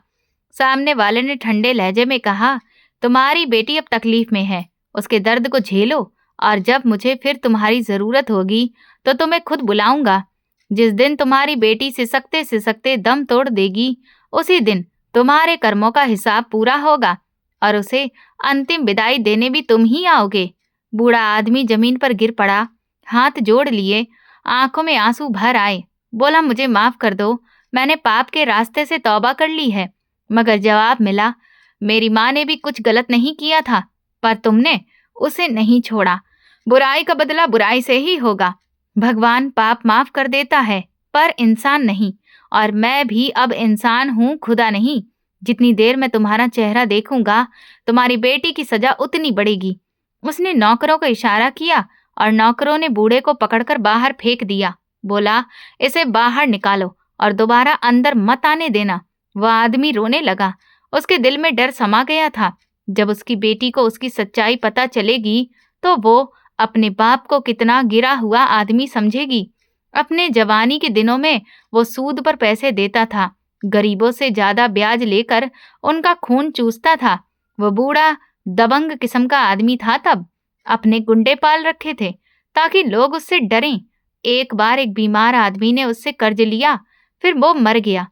Speaker 1: सामने वाले ने ठंडे लहजे में कहा, तुम्हारी बेटी अब तकलीफ में है, उसके दर्द को झेलो, और जब मुझे फिर तुम्हारी जरूरत होगी तो तुम्हें खुद बुलाऊंगा। जिस दिन तुम्हारी बेटी सिसकते सिसकते दम तोड़ देगी, उसी दिन तुम्हारे कर्मों का हिसाब पूरा होगा, और उसे अंतिम विदाई देने भी तुम ही आओगे। बूढ़ा आदमी जमीन पर गिर पड़ा, हाथ जोड़ लिए, आंखों में आंसू भर आए। बोला, मुझे माफ कर दो, मैंने पाप के रास्ते से तौबा कर ली है। मगर जवाब मिला, मेरी माँ ने भी कुछ गलत नहीं किया था, पर तुमने उसे नहीं छोड़ा। बुराई का बदला बुराई से ही होगा। भगवान पाप माफ कर देता है, पर इंसान नहीं, और मैं भी अब इंसान हूँ, खुदा नहीं। जितनी देर मैं तुम्हारा चेहरा देखूंगा, तुम्हारी बेटी की सजा उतनी बढ़ेगी। उसने नौकरों को इशारा किया और नौकरों ने बूढ़े को पकड़कर बाहर फेंक दिया। बोला, इसे बाहर निकालो और दोबारा अंदर मत आने देना। वह आदमी रोने लगा। उसके दिल में डर समा गया था। जब उसकी बेटी को उसकी सच्चाई पता चलेगी तो वो अपने बाप को कितना गिरा हुआ आदमी समझेगी। अपने जवानी के दिनों में वो सूद पर पैसे देता था, गरीबों से ज्यादा ब्याज लेकर उनका खून चूसता था। वो बूढ़ा दबंग किस्म का आदमी था। तब अपने गुंडे पाल रखे थे ताकि लोग उससे डरें। एक बार एक बीमार आदमी ने उससे कर्ज लिया, फिर वो मर गया।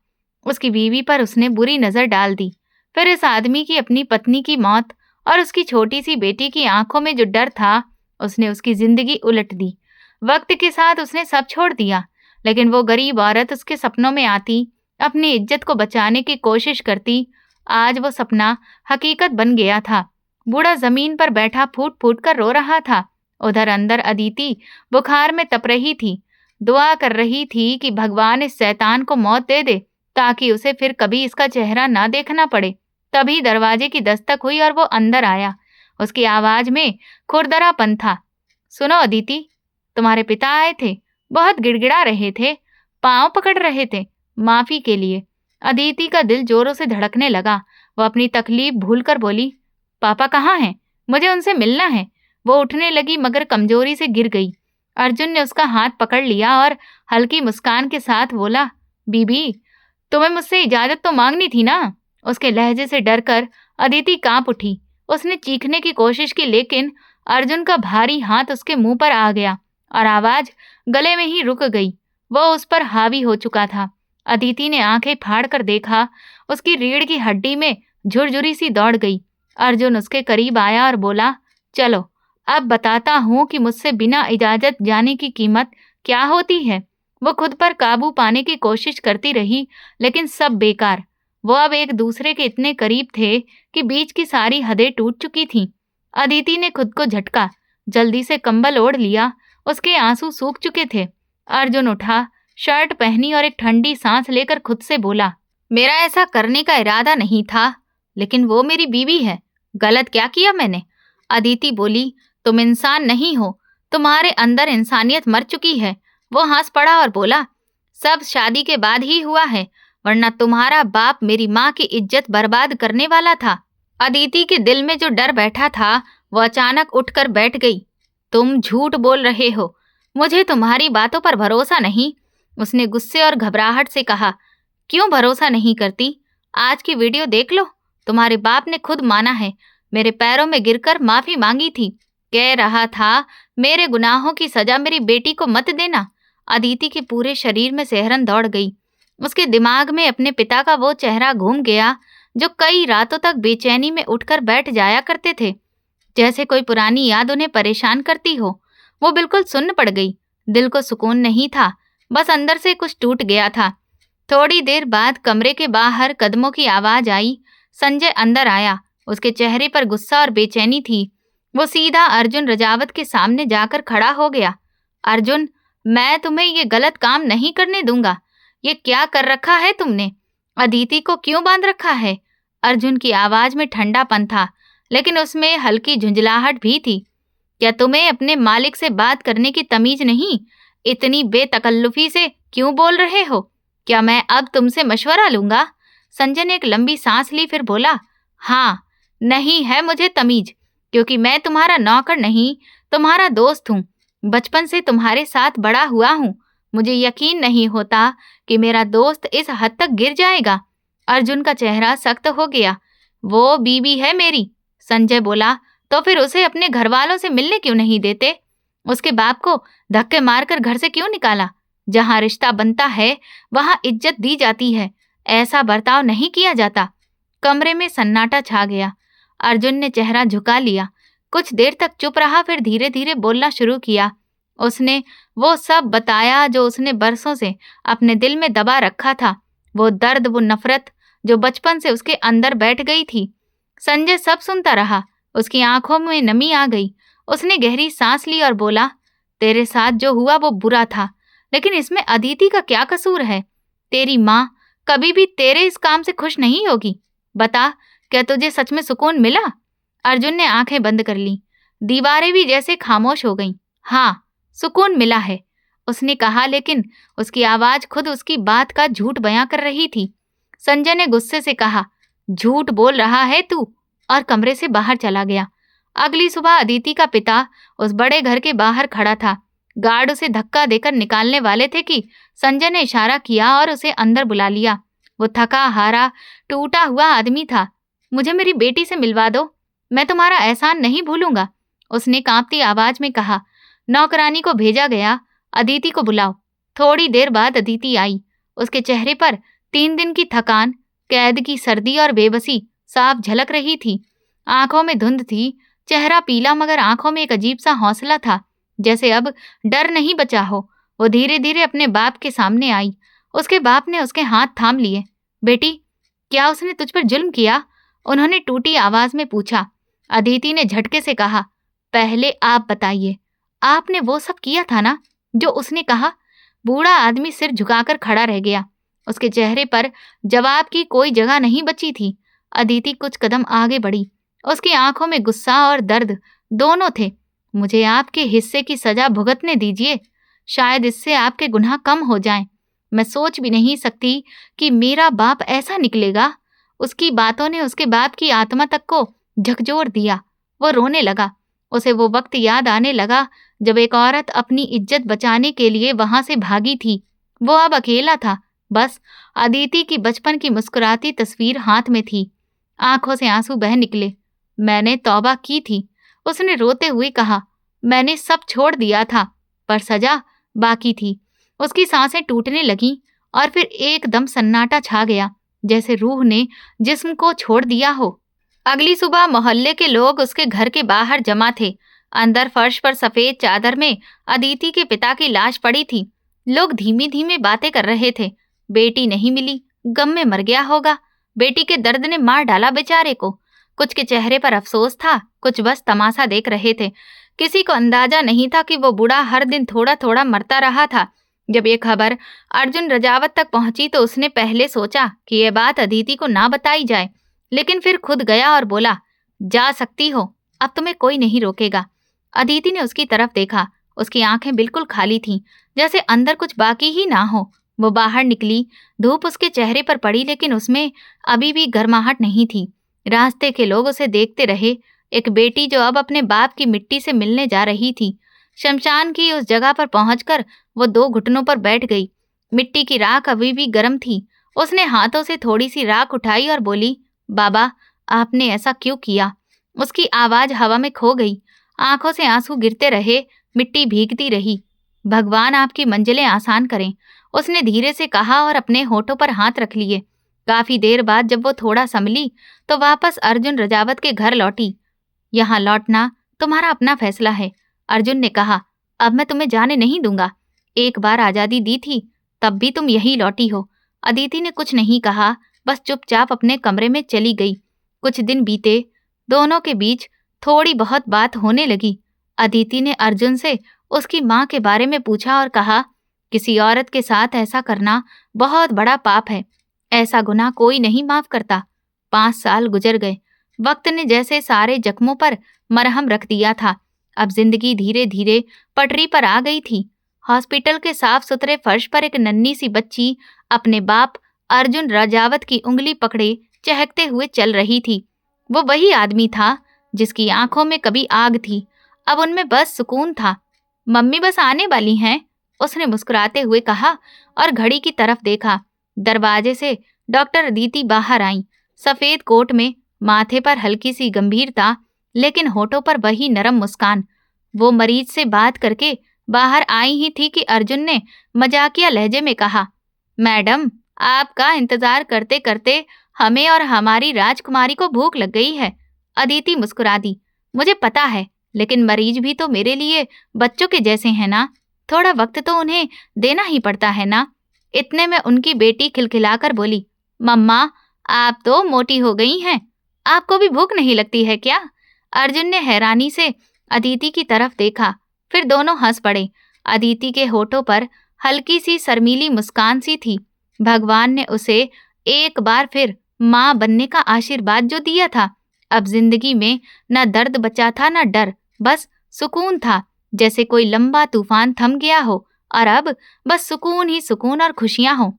Speaker 1: उसकी बीवी पर उसने बुरी नजर डाल दी। फिर इस आदमी की अपनी पत्नी की मौत और उसकी छोटी सी बेटी की आंखों में जो डर था, उसने उसकी जिंदगी उलट दी। वक्त के साथ उसने सब छोड़ दिया, लेकिन वो गरीब औरत उसके सपनों में आती, अपनी इज्जत को बचाने की कोशिश करती। आज वो सपना हकीकत बन गया था। बूढ़ा जमीन पर बैठा फूट फूट कर रो रहा था। उधर अंदर अदिति बुखार में तप रही थी, दुआ कर रही थी कि भगवान इस शैतान को मौत दे दे, ताकि उसे फिर कभी इसका चेहरा ना देखना पड़े। तभी दरवाजे की दस्तक हुई और वो अंदर आया। उसकी आवाज में खुरदरापन था। सुनो अदिति, तुम्हारे पिता आए थे। बहुत गिड़गिड़ा रहे थे, पांव पकड़ रहे थे, माफी के लिए। अदिति का दिल जोरों से धड़कने लगा। वो अपनी तकलीफ भूलकर बोली, पापा कहाँ हैं? मुझे उनसे मिलना है। वो उठने लगी मगर कमजोरी से गिर गई। अर्जुन ने उसका हाथ पकड़ लिया और हल्की मुस्कान के साथ बोला, बीबी, तुम्हें मुझसे इजाजत तो मांगनी थी ना। उसके लहजे से डरकर अदिति कांप उठी। उसने चीखने की कोशिश की, लेकिन अर्जुन का भारी हाथ उसके मुंह पर आ गया और आवाज गले में ही रुक गई। वो उस पर हावी हो चुका था। अदिति ने आंखें फाड़ कर देखा। उसकी रीढ़ की हड्डी में झुरझुरी सी दौड़ गई। अर्जुन उसके करीब आया और बोला, चलो अब बताता हूँ कि मुझसे बिना इजाजत जाने की कीमत क्या होती है। वो खुद पर काबू पाने की कोशिश करती रही, लेकिन सब बेकार। वो अब एक दूसरे के इतने करीब थे कि बीच की सारी हदें टूट चुकी थीं। अदिति ने खुद को झटका, जल्दी से कंबल ओढ़ लिया। उसके आंसू सूख चुके थे। अर्जुन उठा, शर्ट पहनी और एक ठंडी सांस लेकर खुद से बोला, मेरा ऐसा करने का इरादा नहीं था, लेकिन वो मेरी बीवी है। गलत क्या किया मैंने? अदिति बोली, तुम इंसान नहीं हो, तुम्हारे अंदर इंसानियत मर चुकी है। वो हंस पड़ा और बोला, सब शादी के बाद ही हुआ है, वरना तुम्हारा बाप मेरी माँ की इज्जत बर्बाद करने वाला था। अदिति के दिल में जो डर बैठा था वो अचानक उठकर बैठ गई। तुम झूठ बोल रहे हो, मुझे तुम्हारी बातों पर भरोसा नहीं। उसने गुस्से और घबराहट से कहा, क्यों भरोसा नहीं करती? आज की वीडियो देख लो, तुम्हारे बाप ने खुद माना है, मेरे पैरों में गिरकर माफी मांगी थी। कह रहा था मेरे गुनाहों की सजा मेरी बेटी को मत देना। अदिति के पूरे शरीर में सिहरन दौड़ गई। उसके दिमाग में अपने पिता का वो चेहरा घूम गया जो कई रातों तक बेचैनी में उठकर बैठ जाया करते थे, जैसे कोई पुरानी याद उन्हें परेशान करती हो। वो बिल्कुल सुन्न पड़ गई। दिल को सुकून नहीं था, बस अंदर से कुछ टूट गया था। थोड़ी देर बाद कमरे के बाहर कदमों की आवाज आई। संजय अंदर आया। उसके चेहरे पर गुस्सा और बेचैनी थी। वो सीधा अर्जुन रजावत के सामने जाकर खड़ा हो गया। अर्जुन, मैं तुम्हें ये गलत काम नहीं करने दूंगा। ये क्या कर रखा है तुमने? अदिति को क्यों बांध रखा है? अर्जुन की आवाज में ठंडापन था, लेकिन उसमें हल्की झुंझलाहट भी थी। क्या तुम्हें अपने मालिक से बात करने की तमीज नहीं? इतनी बेतकल्लुफी से क्यों बोल रहे हो? क्या मैं अब तुमसे मशवरा लूंगा? संजय ने एक लंबी सांस ली, फिर बोला, हाँ, नहीं है मुझे तमीज, क्योंकि मैं तुम्हारा नौकर नहीं, तुम्हारा दोस्त हूँ। बचपन से तुम्हारे साथ बड़ा हुआ हूँ। मुझे यकीन नहीं होता कि मेरा दोस्त इस हद तक गिर जाएगा। अर्जुन का चेहरा सख्त हो गया। वो बीवी है मेरी, संजय बोला। तो फिर उसे अपने घर वालों से मिलने क्यों नहीं देते? उसके बाप को धक्के मारकर घर से क्यों निकाला? जहाँ रिश्ता बनता है वहाँ इज्जत दी जाती है, ऐसा बर्ताव नहीं किया जाता। कमरे में सन्नाटा छा गया। अर्जुन ने चेहरा झुका लिया। कुछ देर तक चुप रहा, फिर धीरे धीरे बोलना शुरू किया। उसने वो सब बताया जो उसने बरसों से अपने दिल में दबा रखा था। वो दर्द, वो नफरत जो बचपन से उसके अंदर बैठ गई थी। संजय सब सुनता रहा। उसकी आंखों में नमी आ गई। उसने गहरी सांस ली और बोला, तेरे साथ जो हुआ वो बुरा था, लेकिन इसमें अदिति का क्या कसूर है? तेरी माँ कभी भी तेरे इस काम से खुश नहीं होगी। बता, क्या तुझे सच में सुकून मिला? अर्जुन ने आंखें बंद कर ली। दीवारें भी जैसे खामोश हो गईं। हाँ, सुकून मिला है, उसने कहा, लेकिन उसकी आवाज खुद उसकी बात का झूठ बयां कर रही थी। संजय ने गुस्से से कहा, झूठ बोल रहा है तू, और कमरे से बाहर चला गया। अगली सुबह अदिति का पिता उस बड़े घर के बाहर खड़ा था। गार्ड उसे धक्का देकर निकालने वाले थे कि संजय ने इशारा किया और उसे अंदर बुला लिया। वो थका हारा, टूटा हुआ आदमी था। मुझे मेरी बेटी से मिलवा दो, मैं तुम्हारा एहसान नहीं भूलूंगा, उसने कांपती आवाज में कहा। नौकरानी को भेजा गया, अदिति को बुलाओ। थोड़ी देर बाद अदिति आई। उसके चेहरे पर 3 दिन की थकान, कैद की सर्दी और बेबसी साफ झलक रही थी। आंखों में धुंध थी, चेहरा पीला, मगर आंखों में एक अजीब सा हौसला था, जैसे अब डर नहीं बचा हो। वो धीरे धीरे अपने बाप के सामने आई। उसके बाप ने उसके हाथ थाम लिए। बेटी, क्या उसने तुझ पर जुल्म किया? उन्होंने टूटी आवाज में पूछा। अदिति ने झटके से कहा, पहले आप बताइए, आपने वो सब किया था ना जो उसने कहा? बूढ़ा आदमी सिर झुकाकर खड़ा रह गया। उसके चेहरे पर जवाब की कोई जगह नहीं बची थी। अदिति कुछ कदम आगे बढ़ी। उसकी आंखों में गुस्सा और दर्द दोनों थे। मुझे आपके हिस्से की सजा भुगतने दीजिए, शायद इससे आपके गुनाह कम हो जाएं। मैं सोच भी नहीं सकती कि मेरा बाप ऐसा निकलेगा। उसकी बातों ने उसके बाप की आत्मा तक को झकझोर दिया। वो रोने लगा। उसे वो वक्त याद आने लगा जब एक औरत अपनी इज्जत बचाने के लिए वहां से भागी थी। वो अब अकेला था। बस अदिति की बचपन की मुस्कुराती तस्वीर हाथ में थी। आंखों से आंसू बह निकले। मैंने तौबा की थी, उसने रोते हुए कहा। मैंने सब छोड़ दिया था, पर सजा बाकी थी। उसकी सांसें टूटने लगीं और फिर एकदम सन्नाटा छा गया, जैसे रूह ने जिस्म को छोड़ दिया हो। अगली सुबह मोहल्ले के लोग उसके घर के बाहर जमा थे। अंदर फर्श पर सफेद चादर में अदिति के पिता की लाश पड़ी थी। लोग धीमी धीमी बातें कर रहे थे। बेटी नहीं मिली, गम में मर गया होगा। बेटी के दर्द ने मार डाला बेचारे को। कुछ के चेहरे पर अफसोस था, कुछ बस तमाशा देख रहे थे। किसी को अंदाजा नहीं था कि वो बूढ़ा हर दिन थोड़ा थोड़ा मरता रहा था। जब ये खबर अर्जुन रजावत तक पहुंची तो उसने पहले सोचा कि ये बात अदिति को ना बताई जाए, लेकिन फिर खुद गया और बोला, जा सकती हो, अब तुम्हें कोई नहीं रोकेगा। अदिति ने उसकी तरफ देखा। उसकी आंखें बिल्कुल खाली थीं, जैसे अंदर कुछ बाकी ही ना हो। वो बाहर निकली। धूप उसके चेहरे पर पड़ी, लेकिन उसमें अभी भी गर्माहट नहीं थी। रास्ते के लोग उसे देखते रहे। एक बेटी जो अब अपने बाप की मिट्टी से मिलने जा रही थी। शमशान की उस जगह पर पहुंचकर वो 2 घुटनों पर बैठ गई। मिट्टी की राख अभी भी गर्म थी। उसने हाथों से थोड़ी सी राख उठाई और बोली, बाबा, आपने ऐसा क्यों किया? उसकी आवाज हवा में खो गई। आंखों से आंसू गिरते रहे, मिट्टी भीगती रही। भगवान आपकी मंजिलें आसान करें, उसने धीरे से कहा और अपने होठों पर हाथ रख लिए। काफी देर बाद जब वो थोड़ा संभली तो वापस अर्जुन रजावत के घर लौटी। यहाँ लौटना तुम्हारा अपना फैसला है, अर्जुन ने कहा। अब मैं तुम्हें जाने नहीं दूंगा। एक बार आजादी दी थी, तब भी तुम यहीं लौटी हो। अदिति ने कुछ नहीं कहा, बस चुपचाप अपने कमरे में चली गई। कुछ दिन बीते। दोनों के बीच थोड़ी बहुत बात होने लगी। अदिति ने अर्जुन से उसकी माँ के बारे में पूछा और कहा, किसी औरत के साथ ऐसा करना बहुत बड़ा पाप है। ऐसा गुनाह कोई नहीं माफ करता। 5 साल गुजर गए। वक्त ने जैसे सारे जख्मों पर मरहम रख दिया था। अब जिंदगी धीरे धीरे पटरी पर आ गई थी। हॉस्पिटल के साफ सुथरे फर्श पर एक नन्ही सी बच्ची अपने बाप अर्जुन रजावत की उंगली पकड़े चहकते हुए चल रही थी। वो वही आदमी था जिसकी आंखों में कभी आग थी, अब उनमें बस सुकून था। मम्मी बस आने वाली हैं, उसने मुस्कुराते हुए कहा और घड़ी की तरफ देखा। दरवाजे से डॉक्टर अदिति बाहर आईं, सफेद कोट में, माथे पर हल्की सी गंभीरता, लेकिन होठों पर वही नरम मुस्कान। वो मरीज से बात करके बाहर आई ही थी कि अर्जुन ने मजाकिया लहजे में कहा, मैडम, आपका इंतजार करते करते हमें और हमारी राजकुमारी को भूख लग गई है। अदिति मुस्कुरा दी। मुझे पता है, लेकिन मरीज भी तो मेरे लिए बच्चों के जैसे हैं ना, थोड़ा वक्त तो उन्हें देना ही पड़ता है ना। इतने में उनकी बेटी खिलखिलाकर बोली, मम्मा, आप तो मोटी हो गई हैं, आपको भी भूख नहीं लगती है क्या? अर्जुन ने हैरानी से अदिति की तरफ देखा, फिर दोनों हंस पड़े। अदिति के होठों पर हल्की सी शर्मीली मुस्कान सी थी। भगवान ने उसे एक बार फिर माँ बनने का आशीर्वाद जो दिया था। अब जिंदगी में न दर्द बचा था न डर, बस सुकून था, जैसे कोई लंबा तूफान थम गया हो और अब बस सुकून ही सुकून और खुशियां हो।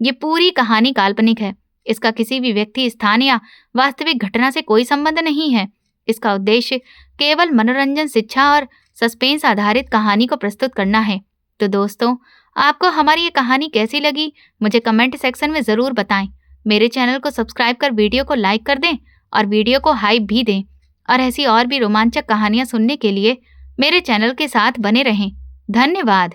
Speaker 1: ये पूरी कहानी काल्पनिक है। इसका किसी भी व्यक्ति, स्थान या वास्तविक घटना से कोई संबंध नहीं है। इसका उद्देश्य केवल मनोरंजन, शिक्षा और सस्पेंस आधारित कहानी को प्रस्तुत करना है। तो दोस्तों, आपको हमारी ये कहानी कैसी लगी, मुझे कमेंट सेक्शन में ज़रूर बताएं। मेरे चैनल को सब्सक्राइब कर वीडियो को लाइक कर दें और वीडियो को हाइप भी दें। और ऐसी और भी रोमांचक कहानियाँ सुनने के लिए मेरे चैनल के साथ बने रहें। धन्यवाद।